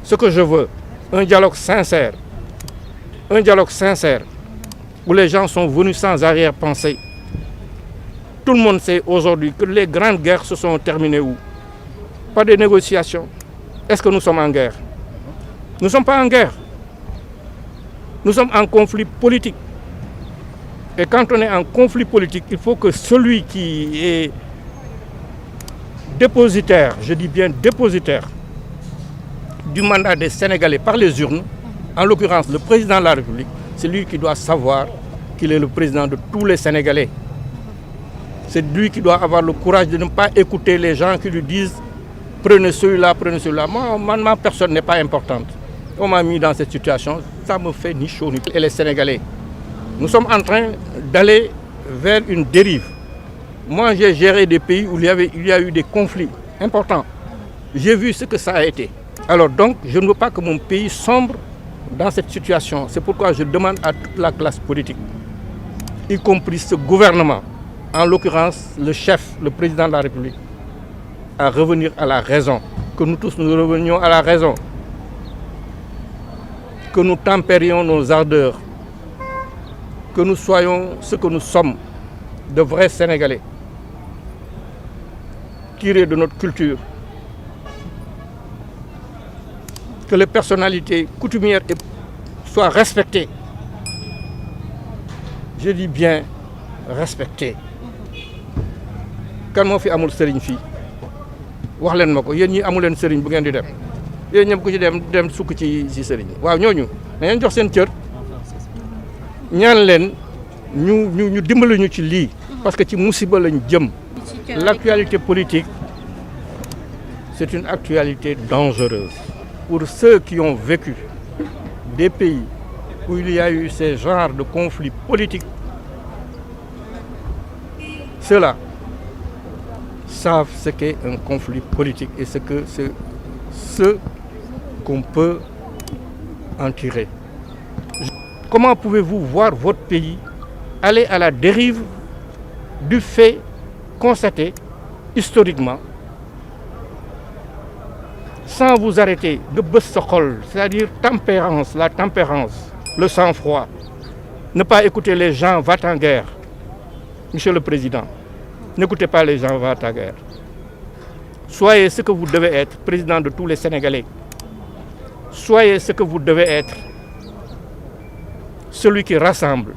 Ce que je veux, un dialogue sincère, où les gens sont venus sans arrière-pensée. Tout le monde sait aujourd'hui que les grandes guerres se sont terminées où? Pas de négociations. Est-ce que nous sommes en guerre? Nous ne sommes pas en guerre. Nous sommes en conflit politique. Et quand on est en conflit politique, il faut que celui qui est dépositaire, je dis bien dépositaire, du mandat des Sénégalais par les urnes, en l'occurrence le président de la République, c'est lui qui doit savoir qu'il est le président de tous les Sénégalais. C'est lui qui doit avoir le courage de ne pas écouter les gens qui lui disent « prenez celui-là, prenez celui-là ». Moi, ma personne n'est pas importante. On m'a mis dans cette situation, ça me fait ni chaud ni chaud. Et les Sénégalais, nous sommes en train d'aller vers une dérive. Moi, j'ai géré des pays où il y a eu des conflits importants. J'ai vu ce que ça a été. Alors donc, je ne veux pas que mon pays sombre dans cette situation. C'est pourquoi je demande à toute la classe politique, y compris ce gouvernement, en l'occurrence le chef, le président de la République, à revenir à la raison. Que nous tous nous revenions à la raison. Que nous tempérions nos ardeurs. Que nous soyons ce que nous sommes, de vrais Sénégalais, tirés de notre culture. Que les personnalités coutumières soient respectées. Je dis bien respectées. Kan moo fi amul sëriñ fii wax leen ma ko yéen ñi amu leen sëriñ bu ngeen di dem yéen ñëpp ku ci dem sukk ci sëriñ waaw ñooñu nañu jox seen cër ñaan leen ñu dimbali ñu ci lii parce que ci musiba lañ jëm. L'actualité politique c'est une actualité dangereuse pour ceux qui ont vécu des pays où il y a eu ces genres de conflits politiques. Ceux-là savent ce qu'est un conflit politique et ce qu'on peut en tirer. Comment pouvez-vous voir votre pays aller à la dérive du fait constaté historiquement sans vous arrêter de bës sa xol, c'est-à-dire la tempérance, le sang-froid, ne pas écouter les gens va-t-en-guerre. Monsieur le Président, n'écoutez pas les gens va-t-en-guerre. Soyez ce que vous devez être, président de tous les Sénégalais. Soyez ce que vous devez être, celui qui rassemble.